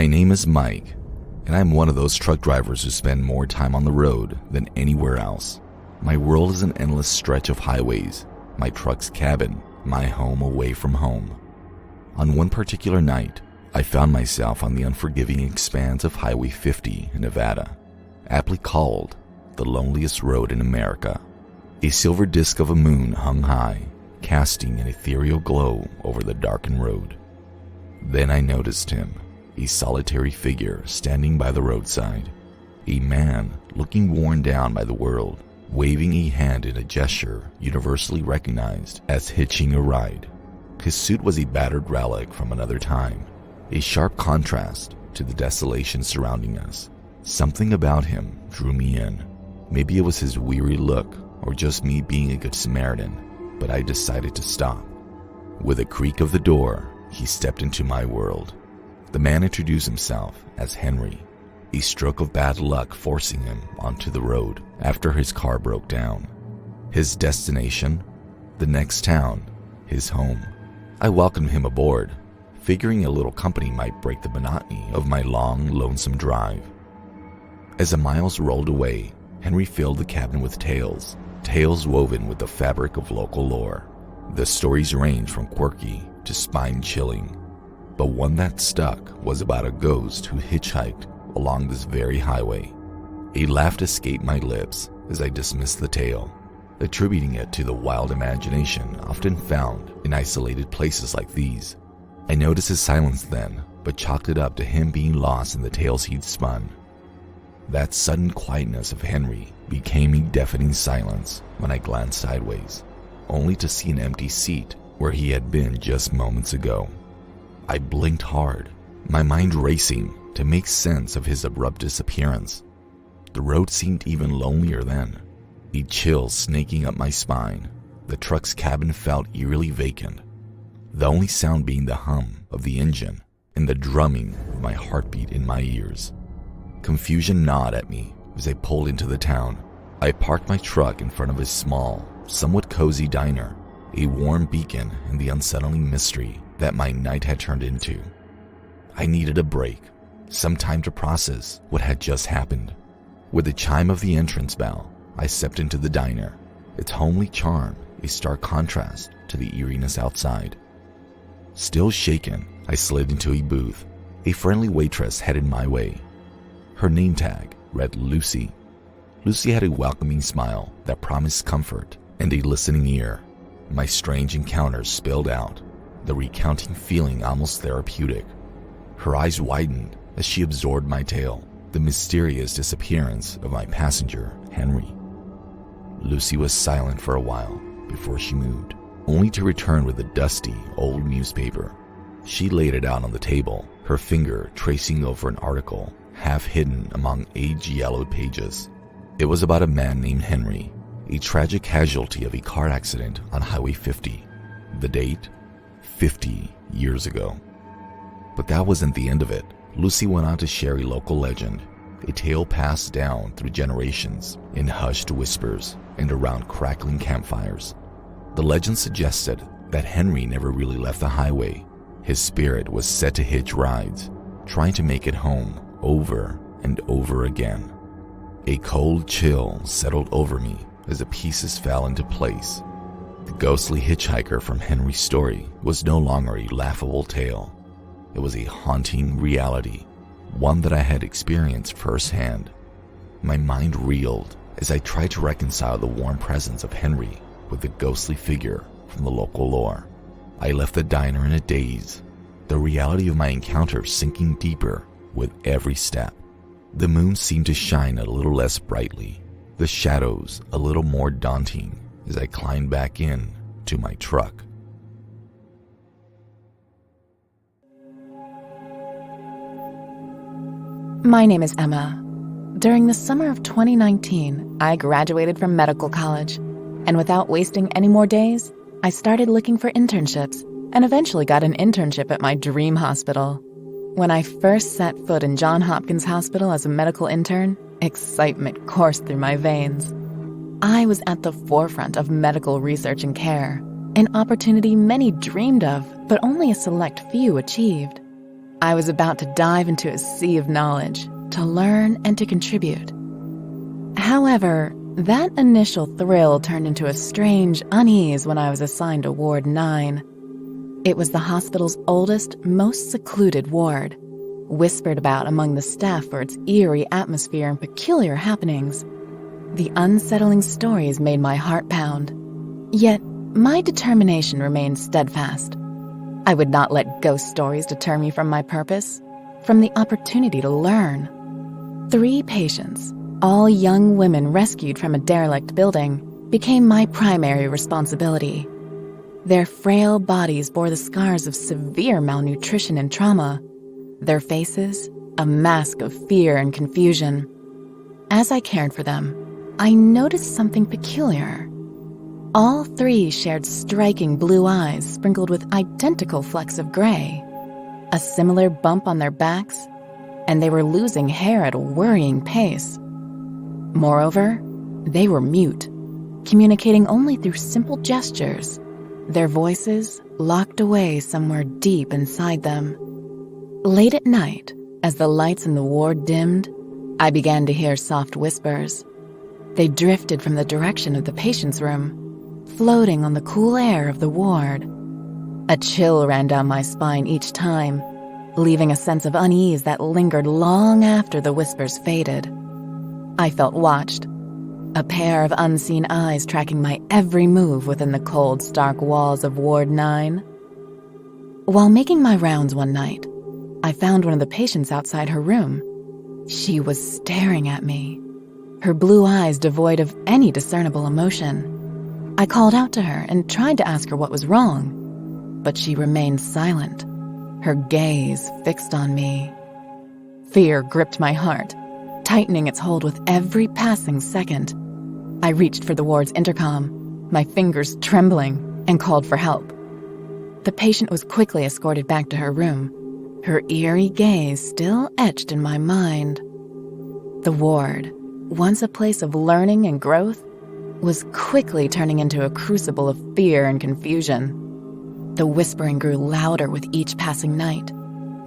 My name is Mike, and I'm one of those truck drivers who spend more time on the road than anywhere else. My world is an endless stretch of highways, my truck's cabin, my home away from home. On one particular night, I found myself on the unforgiving expanse of Highway 50 in Nevada, aptly called the loneliest road in America. A silver disk of a moon hung high, casting an ethereal glow over the darkened road. Then I noticed him, a solitary figure standing by the roadside, a man looking worn down by the world, waving a hand in a gesture universally recognized as hitching a ride. His suit was a battered relic from another time, a sharp contrast to the desolation surrounding us. Something about him drew me in. Maybe it was his weary look or just me being a good Samaritan, but I decided to stop. With a creak of the door, he stepped into my world. The man introduced himself as Henry, a stroke of bad luck forcing him onto the road after his car broke down. His destination? The next town, his home. I welcomed him aboard, figuring a little company might break the monotony of my long, lonesome drive. As the miles rolled away, Henry filled the cabin with tales woven with the fabric of local lore. The stories ranged from quirky to spine-chilling, but one that stuck was about a ghost who hitchhiked along this very highway. A laugh escaped my lips as I dismissed the tale, attributing it to the wild imagination often found in isolated places like these. I noticed his silence then, but chalked it up to him being lost in the tales he'd spun. That sudden quietness of Henry became a deafening silence when I glanced sideways, only to see an empty seat where he had been just moments ago. I blinked hard, my mind racing to make sense of his abrupt disappearance. The road seemed even lonelier then, a chill snaking up my spine. The truck's cabin felt eerily vacant, the only sound being the hum of the engine and the drumming of my heartbeat in my ears. Confusion gnawed at me as I pulled into the town. I parked my truck in front of a small, somewhat cozy diner, a warm beacon in the unsettling mystery that my night had turned into. I needed a break, some time to process what had just happened. With the chime of the entrance bell, I stepped into the diner, its homely charm a stark contrast to the eeriness outside. Still shaken, I slid into a booth. A friendly waitress headed my way. Her name tag read Lucy. Lucy had a welcoming smile that promised comfort and a listening ear. My strange encounters spilled out, the recounting feeling almost therapeutic. Her eyes widened as she absorbed my tale, the mysterious disappearance of my passenger, Henry. Lucy was silent for a while before she moved, only to return with a dusty old newspaper. She laid it out on the table, her finger tracing over an article half hidden among age-yellowed pages. It was about a man named Henry, a tragic casualty of a car accident on Highway 50. The date? 50 years ago. But that wasn't the end of it. Lucy went on to share a local legend, a tale passed down through generations in hushed whispers and around crackling campfires. The legend suggested that Henry never really left the highway. His spirit was set to hitch rides, trying to make it home over and over again. A cold chill settled over me as the pieces fell into place. The ghostly hitchhiker from Henry's story was no longer a laughable tale. It was a haunting reality, one that I had experienced firsthand. My mind reeled as I tried to reconcile the warm presence of Henry with the ghostly figure from the local lore. I left the diner in a daze, the reality of my encounter sinking deeper with every step. The moon seemed to shine a little less brightly, the shadows a little more daunting as I climbed back in to my truck. My name is Emma. During the summer of 2019, I graduated from medical college, and without wasting any more days, I started looking for internships and eventually got an internship at my dream hospital. When I first set foot in Johns Hopkins Hospital as a medical intern, excitement coursed through my veins. I was at the forefront of medical research and care, an opportunity many dreamed of, but only a select few achieved. I was about to dive into a sea of knowledge, to learn and to contribute. However, that initial thrill turned into a strange unease when I was assigned to Ward 9. It was the hospital's oldest, most secluded ward, whispered about among the staff for its eerie atmosphere and peculiar happenings. The unsettling stories made my heart pound. Yet, my determination remained steadfast. I would not let ghost stories deter me from my purpose, from the opportunity to learn. 3 patients, all young women rescued from a derelict building, became my primary responsibility. Their frail bodies bore the scars of severe malnutrition and trauma. Their faces, a mask of fear and confusion. As I cared for them, I noticed something peculiar. All 3 shared striking blue eyes sprinkled with identical flecks of gray, a similar bump on their backs, and they were losing hair at a worrying pace. Moreover, they were mute, communicating only through simple gestures, their voices locked away somewhere deep inside them. Late at night, as the lights in the ward dimmed, I began to hear soft whispers. They drifted from the direction of the patient's room, floating on the cool air of the ward. A chill ran down my spine each time, leaving a sense of unease that lingered long after the whispers faded. I felt watched, a pair of unseen eyes tracking my every move within the cold, stark walls of Ward 9. While making my rounds one night, I found one of the patients outside her room. She was staring at me, her blue eyes devoid of any discernible emotion. I called out to her and tried to ask her what was wrong, but she remained silent, her gaze fixed on me. Fear gripped my heart, tightening its hold with every passing second. I reached for the ward's intercom, my fingers trembling, and called for help. The patient was quickly escorted back to her room, her eerie gaze still etched in my mind. The ward, once a place of learning and growth, was quickly turning into a crucible of fear and confusion. The whispering grew louder with each passing night,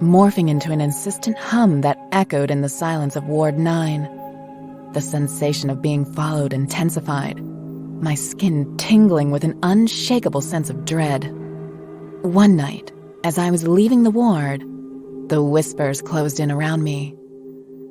morphing into an insistent hum that echoed in the silence of Ward 9. The sensation of being followed intensified, my skin tingling with an unshakable sense of dread. One night, as I was leaving the ward, the whispers closed in around me.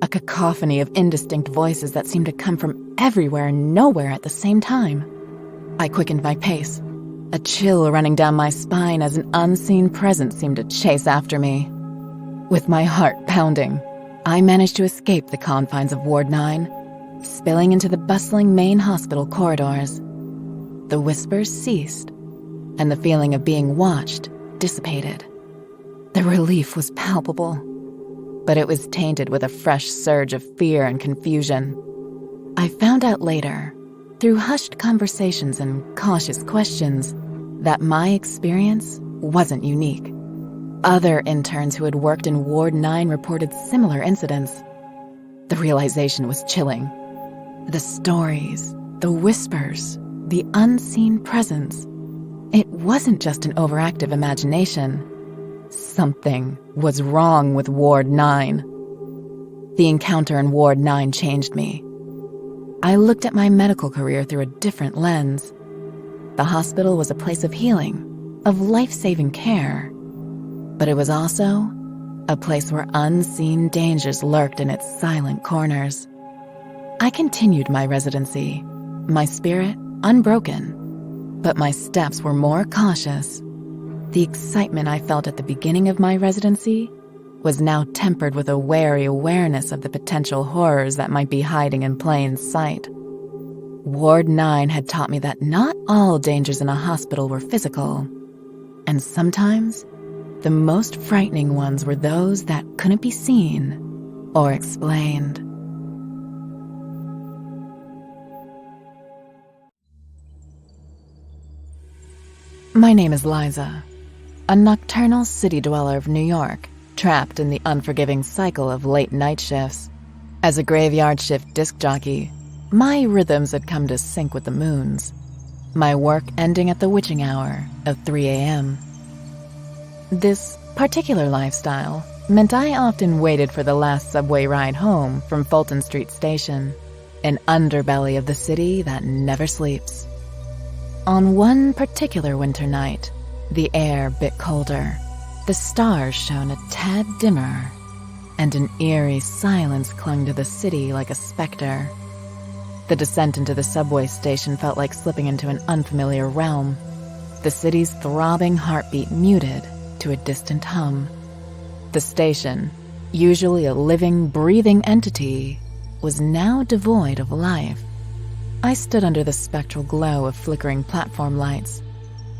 A cacophony of indistinct voices that seemed to come from everywhere and nowhere at the same time. I quickened my pace, a chill running down my spine as an unseen presence seemed to chase after me. With my heart pounding, I managed to escape the confines of Ward 9, spilling into the bustling main hospital corridors. The whispers ceased, and the feeling of being watched dissipated. The relief was palpable, but it was tainted with a fresh surge of fear and confusion. I found out later, through hushed conversations and cautious questions, that my experience wasn't unique. Other interns who had worked in Ward 9 reported similar incidents. The realization was chilling. The stories, the whispers, the unseen presence. It wasn't just an overactive imagination. Something was wrong with Ward 9. The encounter in Ward 9 changed me. I looked at my medical career through a different lens. The hospital was a place of healing, of life-saving care. But it was also a place where unseen dangers lurked in its silent corners. I continued my residency, my spirit unbroken, but my steps were more cautious. The excitement I felt at the beginning of my residency was now tempered with a wary awareness of the potential horrors that might be hiding in plain sight. Ward 9 had taught me that not all dangers in a hospital were physical, and sometimes the most frightening ones were those that couldn't be seen or explained. My name is Liza, a nocturnal city dweller of New York, trapped in the unforgiving cycle of late night shifts. As a graveyard shift disc jockey, my rhythms had come to sync with the moon's, my work ending at the witching hour of 3 a.m. This particular lifestyle meant I often waited for the last subway ride home from Fulton Street Station, an underbelly of the city that never sleeps. On one particular winter night, the air bit colder, the stars shone a tad dimmer, and an eerie silence clung to the city like a specter. The descent into the subway station felt like slipping into an unfamiliar realm, the city's throbbing heartbeat muted to a distant hum. The station, usually a living, breathing entity, was now devoid of life. I stood under the spectral glow of flickering platform lights,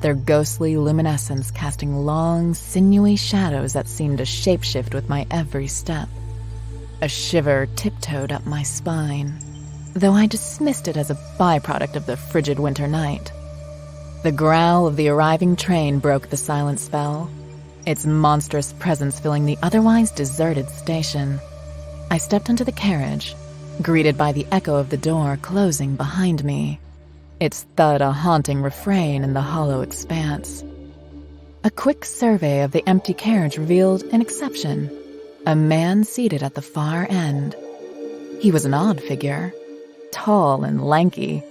their ghostly luminescence casting long, sinewy shadows that seemed to shapeshift with my every step. A shiver tiptoed up my spine, though I dismissed it as a byproduct of the frigid winter night. The growl of the arriving train broke the silent spell, its monstrous presence filling the otherwise deserted station. I stepped into the carriage, greeted by the echo of the door closing behind me, its thud a haunting refrain in the hollow expanse. A quick survey of the empty carriage revealed an exception, a man seated at the far end. He was an odd figure, tall and lanky,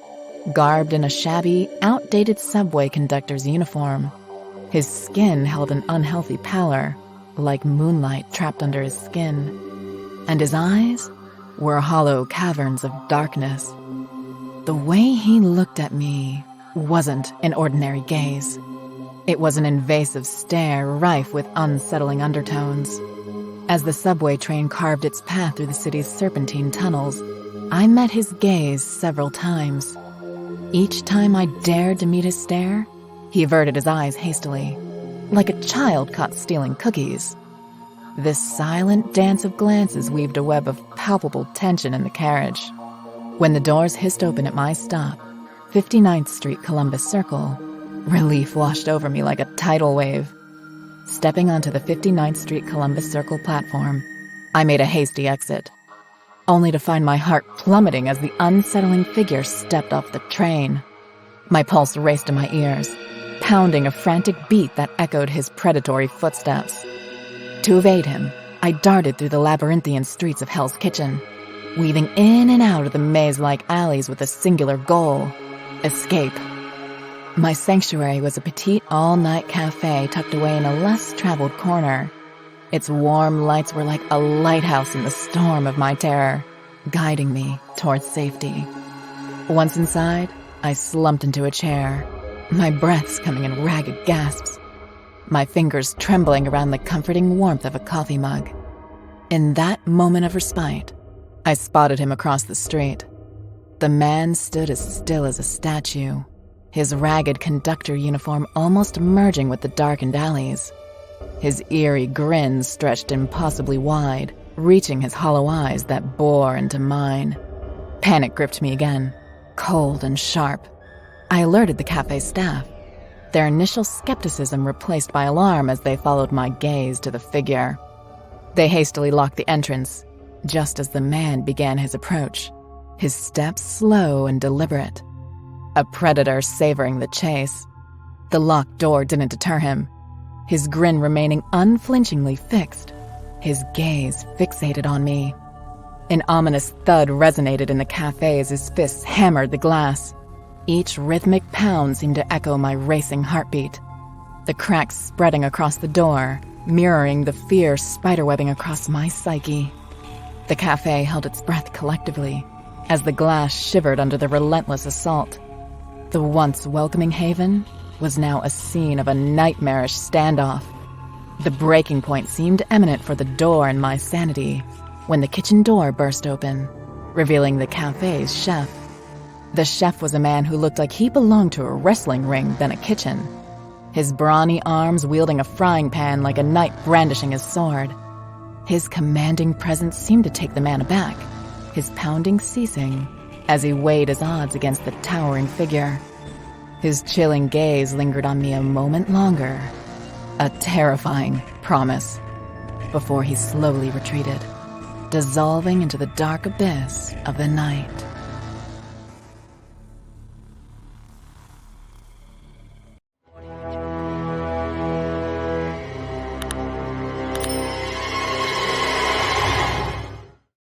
garbed in a shabby, outdated subway conductor's uniform. His skin held an unhealthy pallor, like moonlight trapped under his skin, and his eyes were hollow caverns of darkness. The way he looked at me wasn't an ordinary gaze. It was an invasive stare rife with unsettling undertones. As the subway train carved its path through the city's serpentine tunnels, I met his gaze several times. Each time I dared to meet his stare, he averted his eyes hastily, like a child caught stealing cookies. This silent dance of glances weaved a web of palpable tension in the carriage. When the doors hissed open at my stop, 59th Street Columbus Circle, relief washed over me like a tidal wave. Stepping onto the 59th Street Columbus Circle platform, I made a hasty exit, only to find my heart plummeting as the unsettling figure stepped off the train. My pulse raced in my ears, pounding a frantic beat that echoed his predatory footsteps. To evade him, I darted through the labyrinthian streets of Hell's Kitchen, weaving in and out of the maze-like alleys with a singular goal: escape. My sanctuary was a petite all-night cafe tucked away in a less-traveled corner. Its warm lights were like a lighthouse in the storm of my terror, guiding me towards safety. Once inside, I slumped into a chair, my breaths coming in ragged gasps, my fingers trembling around the comforting warmth of a coffee mug. In that moment of respite, I spotted him across the street. The man stood as still as a statue, his ragged conductor uniform almost merging with the darkened alleys. His eerie grin stretched impossibly wide, reaching his hollow eyes that bore into mine. Panic gripped me again, cold and sharp. I alerted the cafe staff, their initial skepticism replaced by alarm as they followed my gaze to the figure. They hastily locked the entrance, just as the man began his approach, his steps slow and deliberate. A predator savoring the chase. The locked door didn't deter him, his grin remaining unflinchingly fixed, his gaze fixated on me. An ominous thud resonated in the cafe as his fists hammered the glass. Each rhythmic pound seemed to echo my racing heartbeat, the cracks spreading across the door, mirroring the fear spiderwebbing across my psyche. The cafe held its breath collectively as the glass shivered under the relentless assault. The once welcoming haven was now a scene of a nightmarish standoff. The breaking point seemed imminent for the door in my sanity when the kitchen door burst open, revealing the cafe's chef. The chef was a man who looked like he belonged to a wrestling ring than a kitchen, his brawny arms wielding a frying pan like a knight brandishing his sword. His commanding presence seemed to take the man aback, his pounding ceasing as he weighed his odds against the towering figure. His chilling gaze lingered on me a moment longer, a terrifying promise, before he slowly retreated, dissolving into the dark abyss of the night.